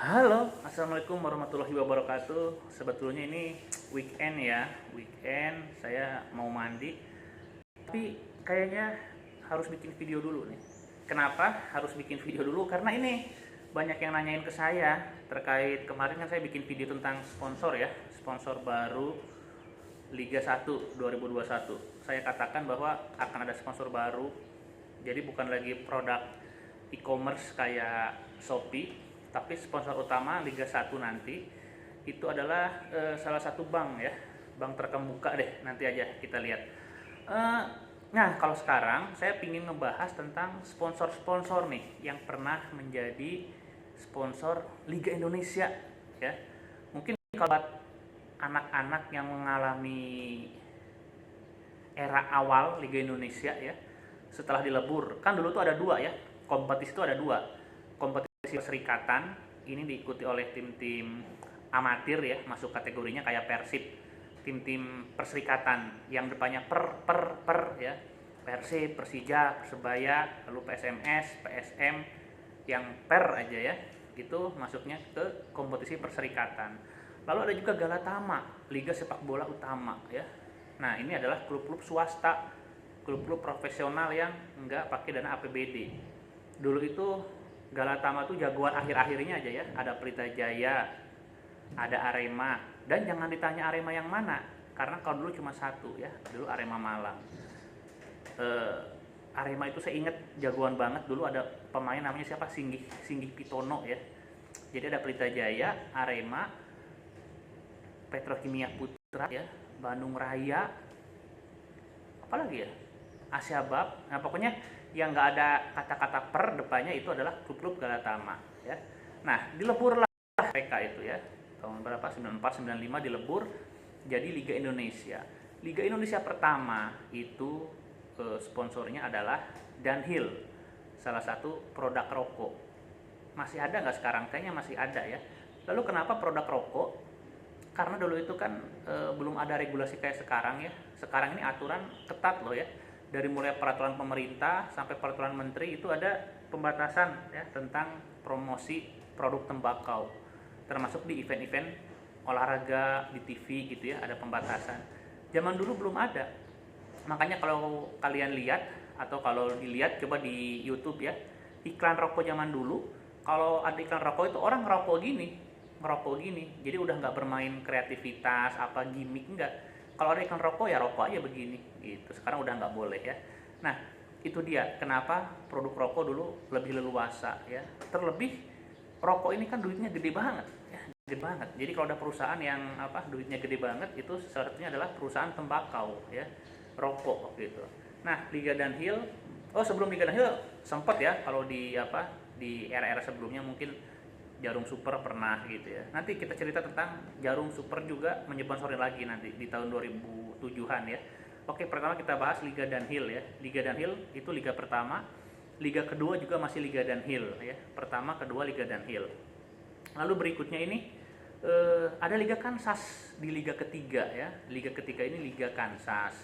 Halo, assalamualaikum warahmatullahi wabarakatuh. Sebetulnya ini weekend ya, weekend saya mau mandi, tapi kayaknya harus bikin video dulu nih. Kenapa harus bikin video dulu? Karena ini banyak yang nanyain ke saya terkait kemarin kan saya bikin video tentang sponsor ya, sponsor baru Liga 1 2021. Saya katakan bahwa akan ada sponsor baru, jadi bukan lagi produk e-commerce kayak Shopee, tapi sponsor utama Liga 1 nanti itu adalah salah satu bank ya, bank terkemuka deh, nanti aja kita lihat. Eh, nah kalau sekarang saya ingin ngebahas tentang sponsor-sponsor nih yang pernah menjadi sponsor Liga Indonesia ya. Mungkin kalau anak-anak yang mengalami era awal Liga Indonesia ya, setelah dilebur kan dulu tuh ada dua ya, kompetisi itu ada dua, kompetisi perserikatan ini diikuti oleh tim-tim amatir ya, masuk kategorinya kayak Persib, tim-tim perserikatan yang depannya per ya, Persib, Persija, Persebaya, lalu PSMS, PSM, yang per aja ya, itu masuknya ke kompetisi perserikatan. Lalu ada juga Galatama, Liga Sepak Bola Utama ya. Nah, ini adalah klub-klub swasta, klub-klub profesional yang nggak pakai dana APBD. Dulu itu Galatama tuh jagoan akhir-akhirnya aja ya. Ada Pelita Jaya, ada Arema, dan jangan ditanya Arema yang mana, karena kalau dulu cuma satu ya, dulu Arema Malang. Arema itu saya ingat jagoan banget, dulu ada pemain namanya siapa, Singgih Pitono ya. Jadi ada Pelita Jaya, Arema, Petrokimia Putra ya, Bandung Raya, apalagi ya, Asyabab. Nah pokoknya yang nggak ada kata-kata per depannya itu adalah klub-klub Galatama ya. Nah dileburlah mereka itu ya, tahun berapa, 94 95 dilebur jadi Liga Indonesia. Liga Indonesia pertama itu sponsornya adalah Dunhill, salah satu produk rokok. Masih ada nggak sekarang? Kayaknya masih ada ya. Lalu kenapa produk rokok? Karena dulu itu kan belum ada regulasi kayak sekarang ya. Sekarang ini aturan ketat loh ya. Dari mulai peraturan pemerintah sampai peraturan menteri itu ada pembatasan ya tentang promosi produk tembakau. Termasuk di event-event olahraga di TV gitu ya, ada pembatasan. Zaman dulu belum ada. Makanya kalau kalian lihat atau kalau dilihat coba di YouTube ya, iklan rokok zaman dulu, kalau ada iklan rokok itu orang ngerokok gini, jadi udah nggak bermain kreativitas apa gimmick, enggak. Kalau ada iklan rokok ya rokok aja begini gitu. Sekarang udah nggak boleh ya. Nah itu dia kenapa produk rokok dulu lebih leluasa ya. Terlebih rokok ini kan duitnya gede banget ya, gede banget. Jadi kalau ada perusahaan yang duitnya gede banget, itu salah satunya adalah perusahaan tembakau ya, rokok gitu. Nah Liga Dunhill, sebelum Liga Dunhill sempat ya, kalau di era-era sebelumnya mungkin Jarum Super pernah gitu ya. Nanti kita cerita tentang Jarum Super juga menyponsorin lagi nanti di tahun 2007-an ya. Oke, pertama kita bahas Liga Dunhill ya. Liga Dunhill itu liga pertama, liga kedua juga masih Liga Dunhill ya. Pertama, kedua Liga Dunhill. Lalu berikutnya ini ada Liga Kansas di liga ketiga ya. Liga ketiga ini Liga Kansas.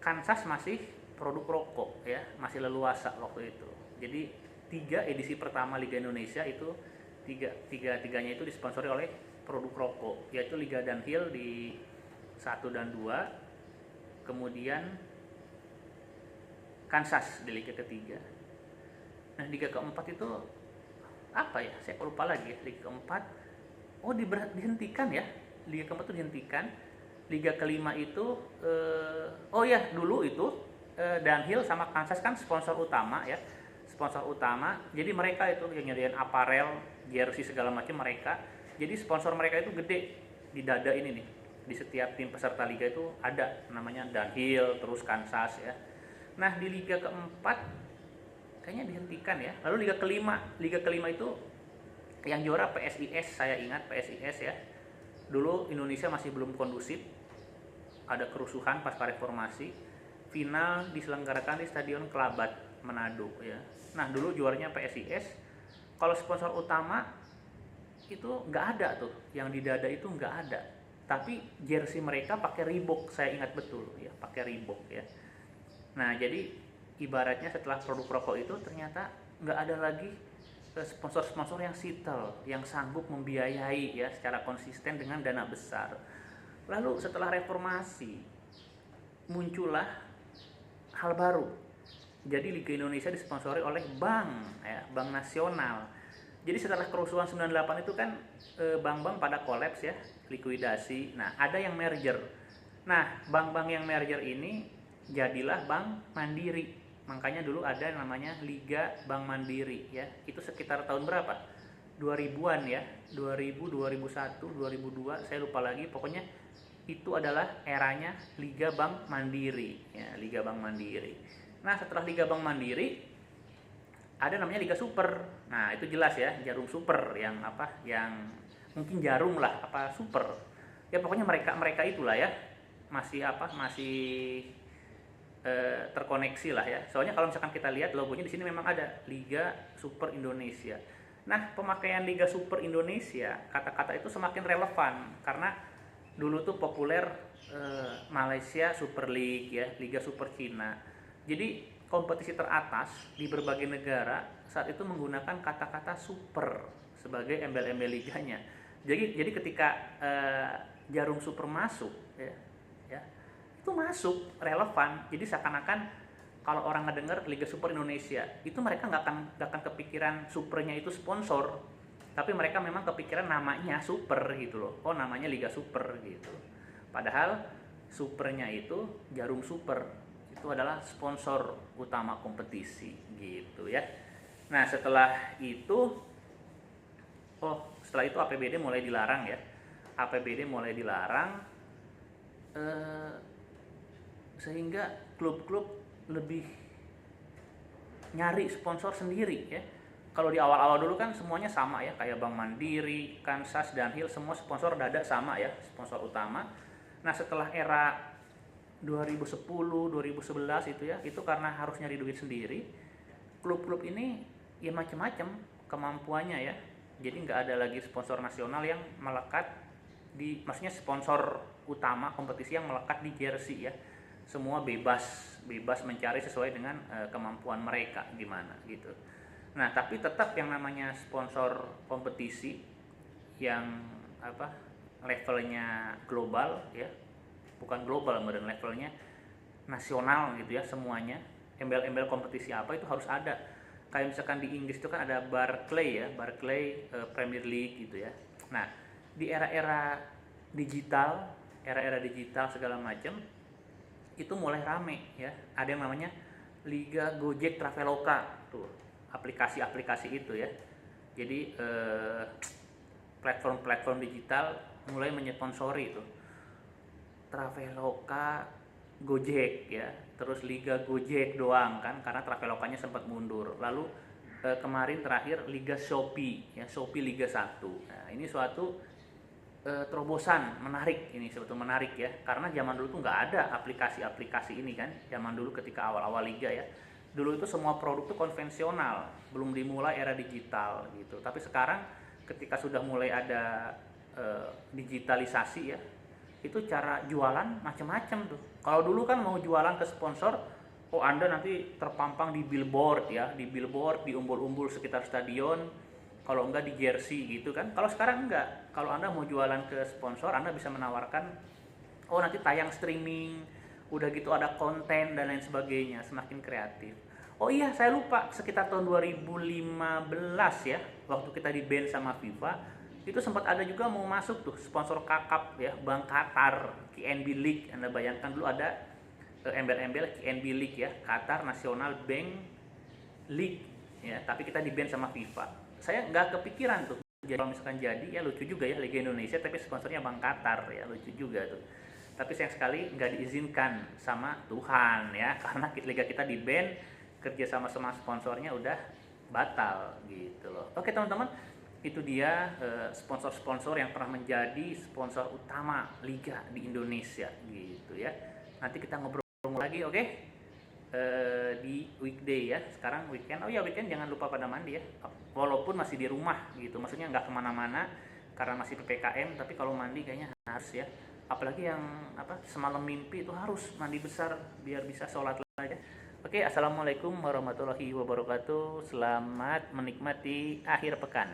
Kansas masih produk rokok ya, masih leluasa waktu itu. Jadi 3 edisi pertama Liga Indonesia itu tiganya itu disponsori oleh produk rokok, yaitu Liga Dunhill di 1 dan 2, kemudian Kansas di liga ketiga. Nah liga keempat itu apa ya, saya lupa lagi ya. Liga keempat dihentikan ya, liga keempat itu dihentikan. Liga kelima itu dulu itu Dunhill sama Kansas kan sponsor utama ya, sponsor utama. Jadi mereka itu yang nyediain aparel, jersey segala macam mereka. Jadi sponsor mereka itu gede di dada ini nih. Di setiap tim peserta liga itu ada namanya Dunhill, terus Kansas ya. Nah di liga keempat kayaknya dihentikan ya. Lalu liga kelima itu yang juara PSIS, saya ingat PSIS ya. Dulu Indonesia masih belum kondusif, ada kerusuhan pasca reformasi. Final diselenggarakan di Stadion Kelabat, Manado ya. Nah dulu juaranya PSIS. Kalau sponsor utama itu nggak ada tuh, yang di dada itu nggak ada. Tapi jersey mereka pakai Reebok, saya ingat betul ya, pakai Reebok ya. Nah jadi ibaratnya setelah produk rokok itu ternyata nggak ada lagi sponsor-sponsor yang sitel, yang sanggup membiayai ya secara konsisten dengan dana besar. Lalu setelah reformasi muncullah hal baru. Jadi Liga Indonesia disponsori oleh bank ya, bank nasional. Jadi setelah kerusuhan 98 itu kan bank-bank pada kolaps ya, likuidasi. Nah, ada yang merger. Nah, bank-bank yang merger ini jadilah Bank Mandiri. Makanya dulu ada namanya Liga Bank Mandiri ya. Itu sekitar tahun berapa? 2000-an ya. 2000, 2001, 2002, saya lupa lagi. Pokoknya itu adalah eranya Liga Bank Mandiri ya, Liga Bank Mandiri. Nah, setelah Liga Bank Mandiri ada namanya Liga Super. Nah, itu jelas ya, Jarum Super yang apa? Yang mungkin Jarum lah, apa Super. Ya pokoknya mereka itulah ya. Masih terkoneksi lah ya. Soalnya kalau misalkan kita lihat logonya di sini memang ada Liga Super Indonesia. Nah, pemakaian Liga Super Indonesia, kata-kata itu semakin relevan karena dulu tuh populer Malaysia Super League ya, Liga Super Cina. Jadi kompetisi teratas di berbagai negara saat itu menggunakan kata-kata super sebagai embel-embel liganya. Jadi ketika Jarum Super masuk ya, itu masuk relevan. Jadi seakan-akan kalau orang ngedenger Liga Super Indonesia, itu mereka nggak akan kepikiran supernya itu sponsor, tapi mereka memang kepikiran namanya super gitu loh. Oh, namanya Liga Super gitu. Padahal supernya itu Jarum Super, itu adalah sponsor utama kompetisi gitu ya. Nah, setelah itu APBD mulai dilarang ya. APBD mulai dilarang sehingga klub-klub lebih nyari sponsor sendiri ya. Kalau di awal-awal dulu kan semuanya sama ya, kayak Bank Mandiri, Kansas, Dunhill, semua sponsor dada sama ya, sponsor utama. Nah, setelah era 2010, 2011 itu ya, itu karena harus nyari duit sendiri, klub-klub ini ya macam-macam kemampuannya ya. Jadi nggak ada lagi sponsor nasional yang melekat maksudnya sponsor utama kompetisi yang melekat di jersey ya. Semua bebas mencari sesuai dengan kemampuan mereka gimana gitu. Nah, tapi tetap yang namanya sponsor kompetisi yang levelnya global ya, bukan global, modern levelnya nasional gitu ya, semuanya embel-embel kompetisi apa itu harus ada. Kayak misalkan di Inggris itu kan ada Barclay Premier League gitu ya. Nah, di era-era digital segala macam itu mulai rame ya. Ada yang namanya Liga Gojek Traveloka tuh, aplikasi-aplikasi itu ya. Jadi platform-platform digital mulai menyponsori itu Traveloka, Gojek ya, terus Liga Gojek doang kan, karena Travelokanya sempat mundur. Lalu kemarin terakhir Liga Shopee ya, Shopee Liga 1. Nah, ini suatu terobosan menarik, ini sebetulnya menarik ya, karena zaman dulu tuh nggak ada aplikasi-aplikasi ini kan, zaman dulu ketika awal-awal liga ya. Dulu itu semua produk tuh konvensional, belum dimulai era digital gitu. Tapi sekarang ketika sudah mulai ada digitalisasi ya, itu cara jualan macam-macam tuh. Kalau dulu kan mau jualan ke sponsor, Anda nanti terpampang di billboard ya, di umbul-umbul sekitar stadion, kalau enggak di jersey gitu kan. Kalau sekarang enggak, kalau Anda mau jualan ke sponsor, Anda bisa menawarkan nanti tayang streaming, udah gitu ada konten dan lain sebagainya, semakin kreatif. Oh iya, saya lupa, sekitar tahun 2015 ya, waktu kita di ban sama FIFA, itu sempat ada juga mau masuk tuh sponsor kakap ya, Bank Qatar, KNB League. Anda bayangkan dulu ada embel-embel KNB League ya, Qatar National Bank League ya, tapi kita di ban sama FIFA. Saya nggak kepikiran tuh, jadi kalau misalkan jadi ya lucu juga ya, Liga Indonesia tapi sponsornya Bank Qatar ya, lucu juga tuh. Tapi sayang sekali nggak diizinkan sama Tuhan ya, karena liga kita di ban, kerja sama sponsornya udah batal gitu loh. Oke teman-teman, itu dia sponsor-sponsor yang pernah menjadi sponsor utama liga di Indonesia gitu ya. Nanti kita ngobrol lagi oke? Di weekday ya. Sekarang weekend. Oh ya, weekend jangan lupa pada mandi ya, walaupun masih di rumah gitu, maksudnya nggak kemana-mana karena masih PPKM, tapi kalau mandi kayaknya harus ya. Apalagi yang semalam mimpi itu harus mandi besar biar bisa sholat aja. Oke, assalamualaikum warahmatullahi wabarakatuh. Selamat menikmati akhir pekan.